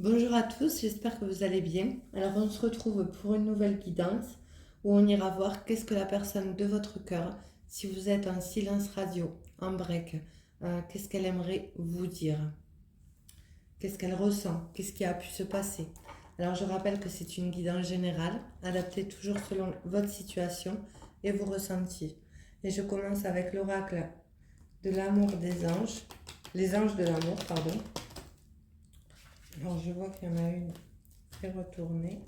Bonjour à tous, j'espère que vous allez bien. Alors on se retrouve pour une nouvelle guidance où on ira voir qu'est-ce que la personne de votre cœur, si vous êtes en silence radio, en break, qu'est-ce qu'elle aimerait vous dire, qu'est-ce qu'elle ressent, qu'est-ce qui a pu se passer. Alors je rappelle que c'est une guidance générale, adaptée toujours selon votre situation et vos ressentis. Et je commence avec l'oracle de l'amour des anges, les anges de l'amour, pardon. Alors je vois qu'il y en a une qui est retournée.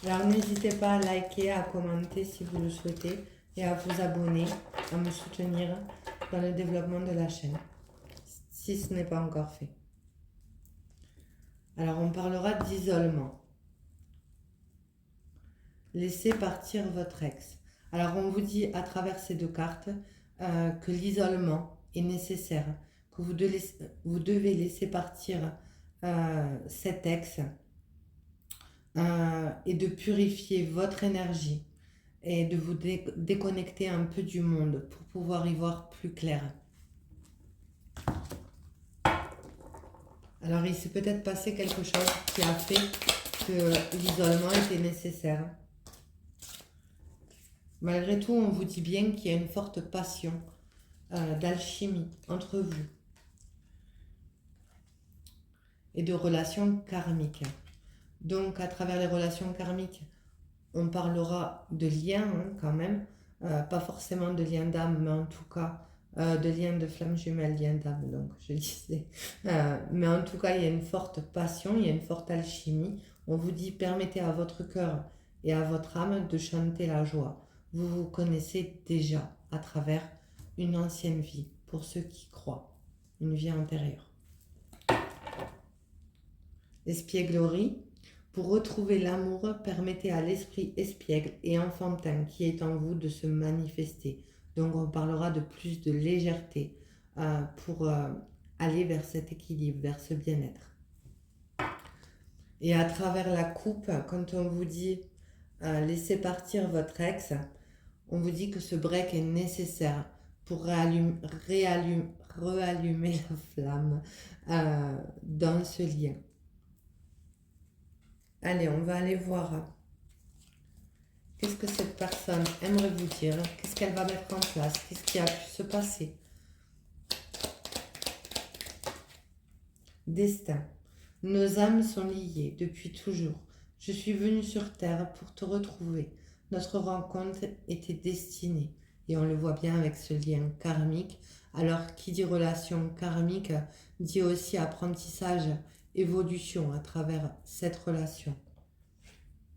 Alors n'hésitez pas à liker, à commenter si vous le souhaitez et à vous abonner, à me soutenir dans le développement de la chaîne, si ce n'est pas encore fait. Alors on parlera d'isolement. Laissez partir votre ex. Alors on vous dit à travers ces deux cartes que l'isolement est nécessaire, que vous devez laisser partir cet ex et de purifier votre énergie et de vous déconnecter un peu du monde pour pouvoir y voir plus clair. Alors il s'est peut-être passé quelque chose qui a fait que l'isolement était nécessaire. Malgré tout, on vous dit bien qu'il y a une forte passion d'alchimie entre vous et de relations karmiques. Donc à travers les relations karmiques, on parlera de liens quand même, pas forcément de liens d'âme, mais en tout cas de liens de flammes jumelles, liens d'âme, donc je disais. Mais en tout cas, il y a une forte passion, il y a une forte alchimie. On vous dit, permettez à votre cœur et à votre âme de chanter la joie. Vous vous connaissez déjà à travers une ancienne vie, pour ceux qui croient, une vie antérieure. Espièglerie. Pour retrouver l'amour, permettez à l'esprit espiègle et enfantin qui est en vous de se manifester. Donc on parlera de plus de légèreté pour aller vers cet équilibre, vers ce bien-être. Et à travers la coupe, quand on vous dit laissez partir votre ex, on vous dit que ce break est nécessaire pour rallumer la flamme dans ce lien. Allez, on va aller voir qu'est-ce que cette personne aimerait vous dire, qu'est-ce qu'elle va mettre en place, qu'est-ce qui a pu se passer. Destin. Nos âmes sont liées depuis toujours. Je suis venue sur Terre pour te retrouver. Notre rencontre était destinée. Et on le voit bien avec ce lien karmique. Alors, qui dit relation karmique dit aussi apprentissage, évolution à travers cette relation.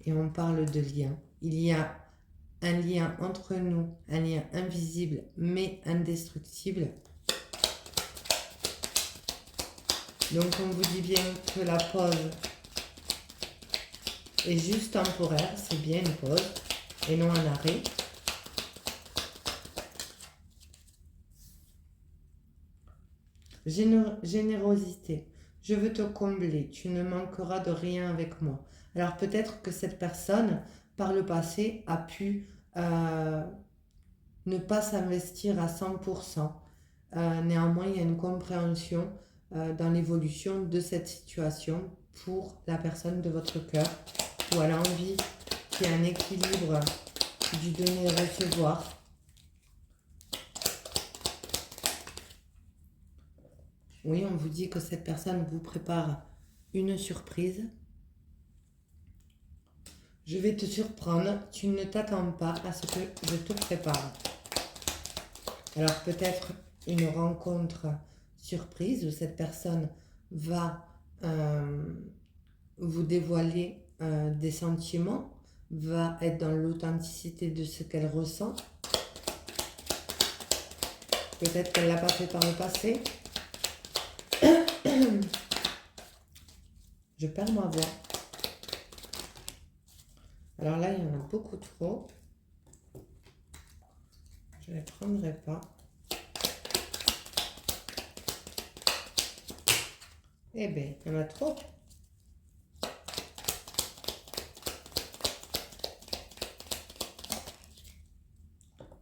Et on parle de lien. Il y a un lien entre nous, un lien invisible mais indestructible. Donc on vous dit bien que la pause est juste temporaire, c'est bien une pause et non un arrêt. Générosité. Je veux te combler, tu ne manqueras de rien avec moi. Alors peut-être que cette personne, par le passé, a pu ne pas s'investir à 100%. Néanmoins, il y a une compréhension dans l'évolution de cette situation pour la personne de votre cœur, où elle a envie qu'il y ait un équilibre du donner et recevoir. Oui, on vous dit que cette personne vous prépare une surprise. Je vais te surprendre, tu ne t'attends pas à ce que je te prépare. Alors peut-être une rencontre surprise où cette personne va vous dévoiler des sentiments, va être dans l'authenticité de ce qu'elle ressent. Peut-être qu'elle ne l'a pas fait par le passé. Je perds ma voix. Alors là, il y en a beaucoup trop. Je ne les prendrai pas. Eh bien, il y en a trop.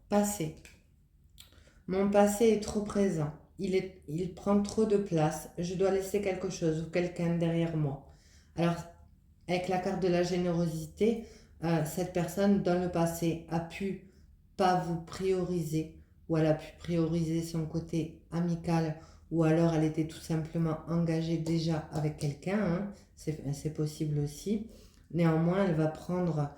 Passé. Mon passé est trop présent. il prend trop de place. Je dois laisser quelque chose ou quelqu'un derrière moi. Alors, avec la carte de la générosité, cette personne dans le passé a pu pas vous prioriser ou elle a pu prioriser son côté amical ou alors elle était tout simplement engagée déjà avec quelqu'un, hein. C'est possible aussi. Néanmoins, elle va prendre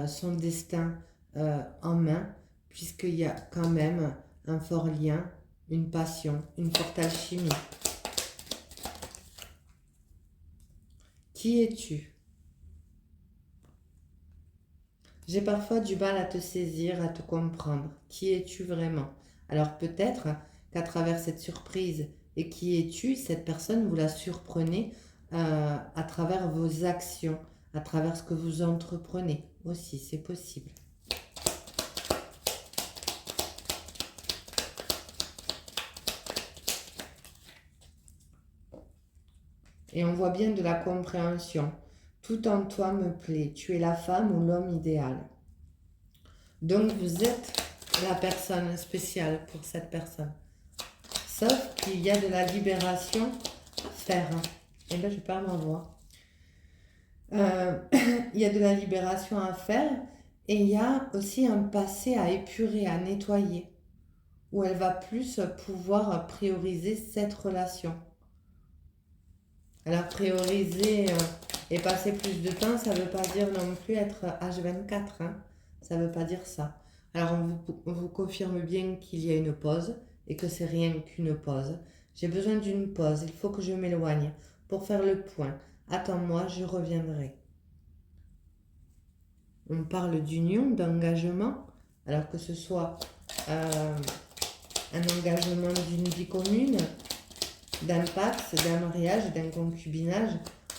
son destin en main puisqu'il y a quand même un fort lien, une passion, une forte alchimie. Qui es-tu? J'ai parfois du mal à te saisir, à te comprendre. Qui es-tu vraiment? Alors peut-être qu'à travers cette surprise et qui es-tu, cette personne, vous la surprenez à travers vos actions, à travers ce que vous entreprenez aussi, c'est possible. Et on voit bien de la compréhension. Tout en toi me plaît. Tu es la femme ou l'homme idéal. Donc vous êtes la personne spéciale pour cette personne. Sauf qu'il y a de la libération à faire. Et là, je perds ma voix. Il y a de la libération à faire et il y a aussi un passé à épurer, à nettoyer, où elle va plus pouvoir prioriser cette relation. Alors prioriser et passer plus de temps, ça ne veut pas dire non plus être H24, hein. Ça ne veut pas dire ça. Alors on vous confirme bien qu'il y a une pause et que c'est rien qu'une pause. J'ai besoin d'une pause, il faut que je m'éloigne pour faire le point. Attends-moi, je reviendrai. On parle d'union, d'engagement, alors que ce soit un engagement d'une vie commune, d'un pacte, d'un mariage, d'un concubinage.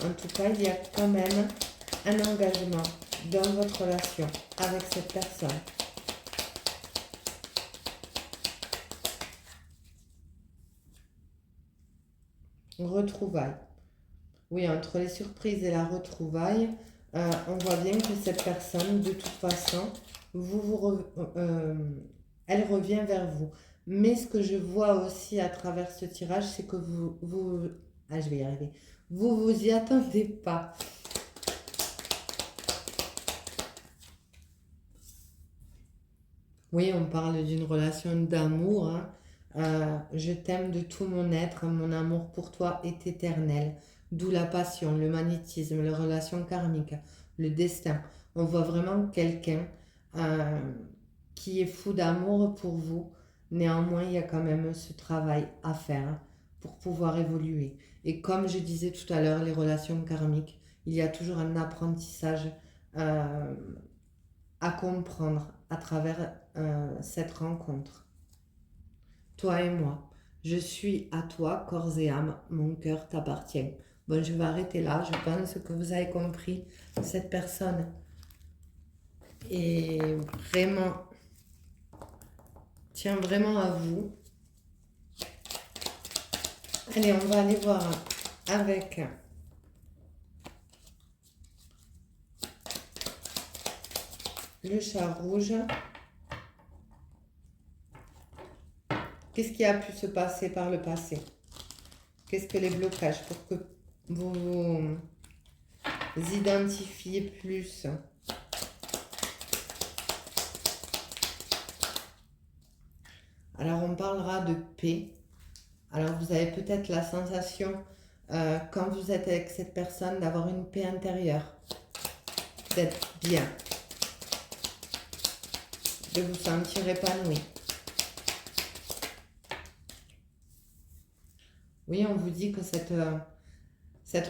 En tout cas, il y a quand même un engagement dans votre relation avec cette personne. Retrouvailles. Oui, entre les surprises et la retrouvaille, on voit bien que cette personne, de toute façon, elle revient vers vous. Mais ce que je vois aussi à travers ce tirage, c'est que je vais y arriver. Vous y attendez pas. Oui, on parle d'une relation d'amour, hein. Je t'aime de tout mon être, mon amour pour toi est éternel. D'où la passion, le magnétisme, les relations karmiques, le destin. On voit vraiment quelqu'un euh, qui est fou d'amour pour vous. Néanmoins, il y a quand même ce travail à faire pour pouvoir évoluer. Et comme je disais tout à l'heure, les relations karmiques, il y a toujours un apprentissage euh, à comprendre à travers cette rencontre. Toi et moi, je suis à toi, corps et âme, mon cœur t'appartient. Bon, je vais arrêter là, je pense que vous avez compris. Cette personne est vraiment, tient vraiment à vous. Allez, on va aller voir avec le chat rouge. Qu'est-ce qui a pu se passer par le passé? Qu'est-ce que les blocages pour que vous vous identifiez plus? Alors, on parlera de paix. Alors, vous avez peut-être la sensation, quand vous êtes avec cette personne, d'avoir une paix intérieure, d'être bien, de vous sentir épanoui. Oui, on vous dit que cette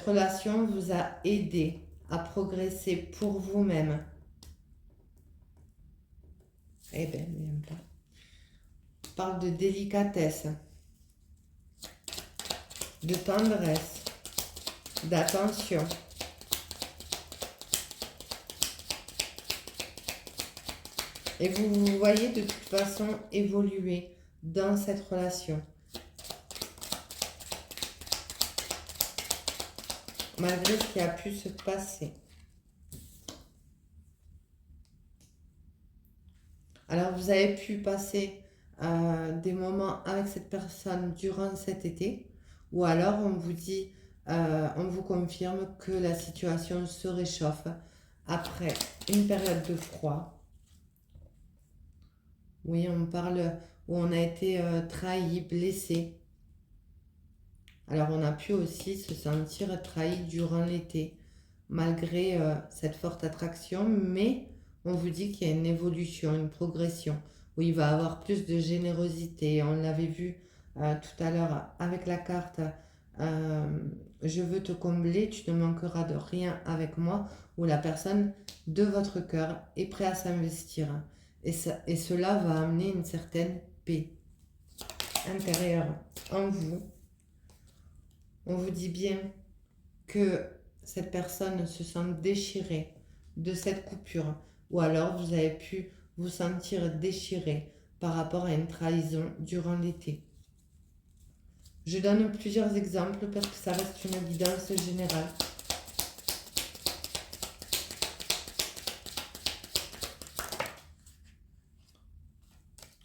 relation vous a aidé à progresser pour vous-même. Eh bien, même pas. On parle de délicatesse, de tendresse, d'attention. Et vous vous voyez de toute façon évoluer dans cette relation. Malgré ce qui a pu se passer. Alors, vous avez pu passer des moments avec cette personne durant cet été, ou alors on vous dit, on vous confirme que la situation se réchauffe après une période de froid. Oui, on parle où on a été trahi, blessé. Alors on a pu aussi se sentir trahi durant l'été, malgré cette forte attraction, mais on vous dit qu'il y a une évolution, une progression, où il va avoir plus de générosité. On l'avait vu tout à l'heure avec la carte Je veux te combler, tu ne manqueras de rien avec moi, où la personne de votre cœur est prête à s'investir. Et cela va amener une certaine paix intérieure en vous. On vous dit bien que cette personne se sent déchirée de cette coupure, ou alors vous avez pu vous sentir déchiré par rapport à une trahison durant l'été. Je donne plusieurs exemples parce que ça reste une guidance générale.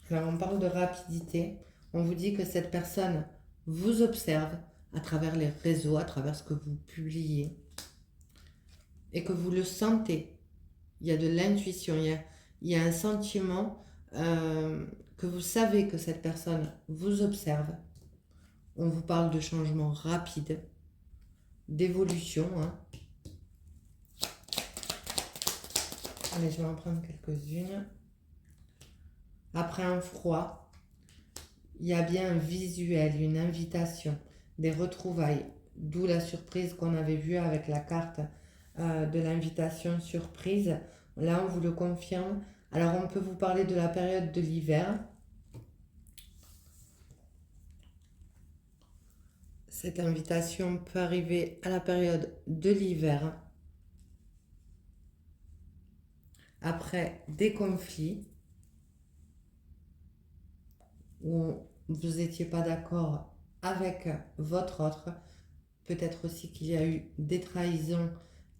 Alors on parle de rapidité. On vous dit que cette personne vous observe à travers les réseaux, à travers ce que vous publiez, et que vous le sentez. Il y a de l'intuition, il y a un sentiment que vous savez que cette personne vous observe. On vous parle de changement rapide, d'évolution. Allez, je vais en prendre quelques-unes. Après un froid, il y a bien un visuel, une invitation, des retrouvailles, d'où la surprise qu'on avait vue avec la carte de l'invitation surprise. Là, on vous le confirme. Alors, on peut vous parler de la période de l'hiver. Cette invitation peut arriver à la période de l'hiver, après des conflits où vous n'étiez pas d'accord avec votre autre. Peut-être aussi qu'il y a eu des trahisons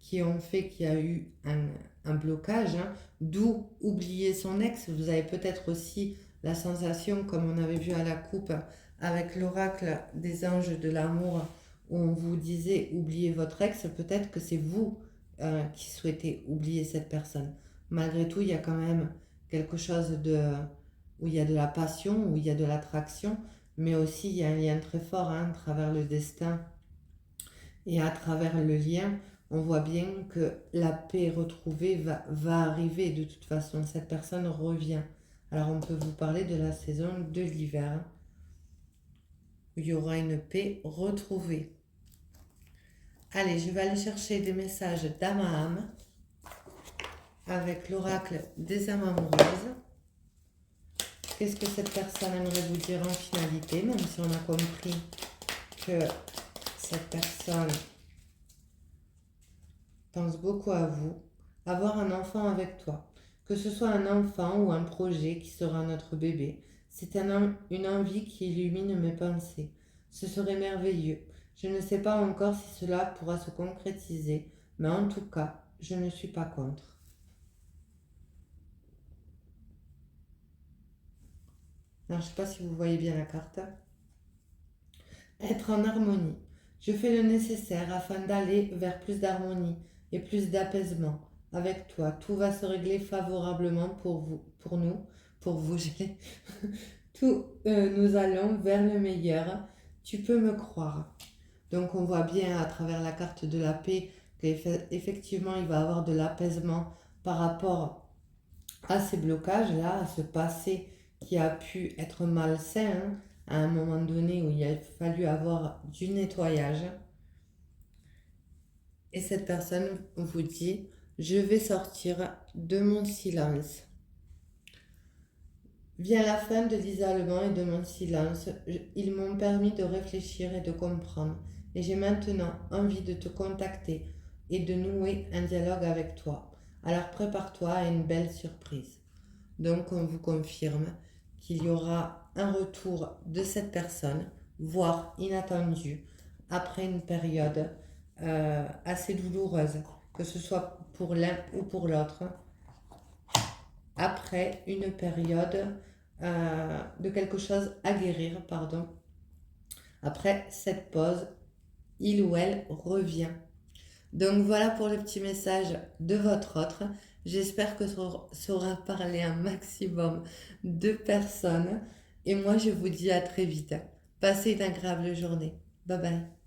qui ont fait qu'il y a eu un blocage, d'où oublier son ex. Vous avez peut-être aussi la sensation, comme on avait vu à la coupe avec l'oracle des anges de l'amour, où on vous disait oubliez votre ex, peut-être que c'est vous qui souhaitez oublier cette personne. Malgré tout, il y a quand même quelque chose où il y a de la passion, où il y a de l'attraction, mais aussi il y a un lien très fort à travers le destin. Et à travers le lien, on voit bien que la paix retrouvée va arriver de toute façon. Cette personne revient. Alors on peut vous parler de la saison de l'hiver, où il y aura une paix retrouvée. Allez, je vais aller chercher des messages d'âme à âme avec l'oracle des âmes amoureuses. Qu'est-ce que cette personne aimerait vous dire en finalité, même si on a compris que cette personne pense beaucoup à vous, avoir un enfant avec toi. Que ce soit un enfant ou un projet qui sera notre bébé, c'est une envie qui illumine mes pensées. Ce serait merveilleux. Je ne sais pas encore si cela pourra se concrétiser, mais en tout cas, je ne suis pas contre. Alors, je ne sais pas si vous voyez bien la carte. Être en harmonie. Je fais le nécessaire afin d'aller vers plus d'harmonie et plus d'apaisement avec toi. Tout va se régler favorablement pour vous, pour vous. Nous allons vers le meilleur. Tu peux me croire. Donc on voit bien à travers la carte de la paix qu'effectivement il va y avoir de l'apaisement par rapport à ces blocages-là, à ce passé qui a pu être malsain, à un moment donné où il a fallu avoir du nettoyage. Et cette personne vous dit, je vais sortir de mon silence. Vient la fin de l'isolement et de mon silence. Ils m'ont permis de réfléchir et de comprendre. Et j'ai maintenant envie de te contacter et de nouer un dialogue avec toi. Alors prépare-toi à une belle surprise. Donc on vous confirme qu'il y aura un retour de cette personne, voire inattendu, après une période assez douloureuse, que ce soit pour l'un ou pour l'autre, après une période de quelque chose à guérir, pardon. Après cette pause, il ou elle revient. Donc voilà pour le petit message de votre autre. J'espère que ça aura parlé un maximum de personnes. Et moi, je vous dis à très vite. Passez une agréable journée. Bye bye.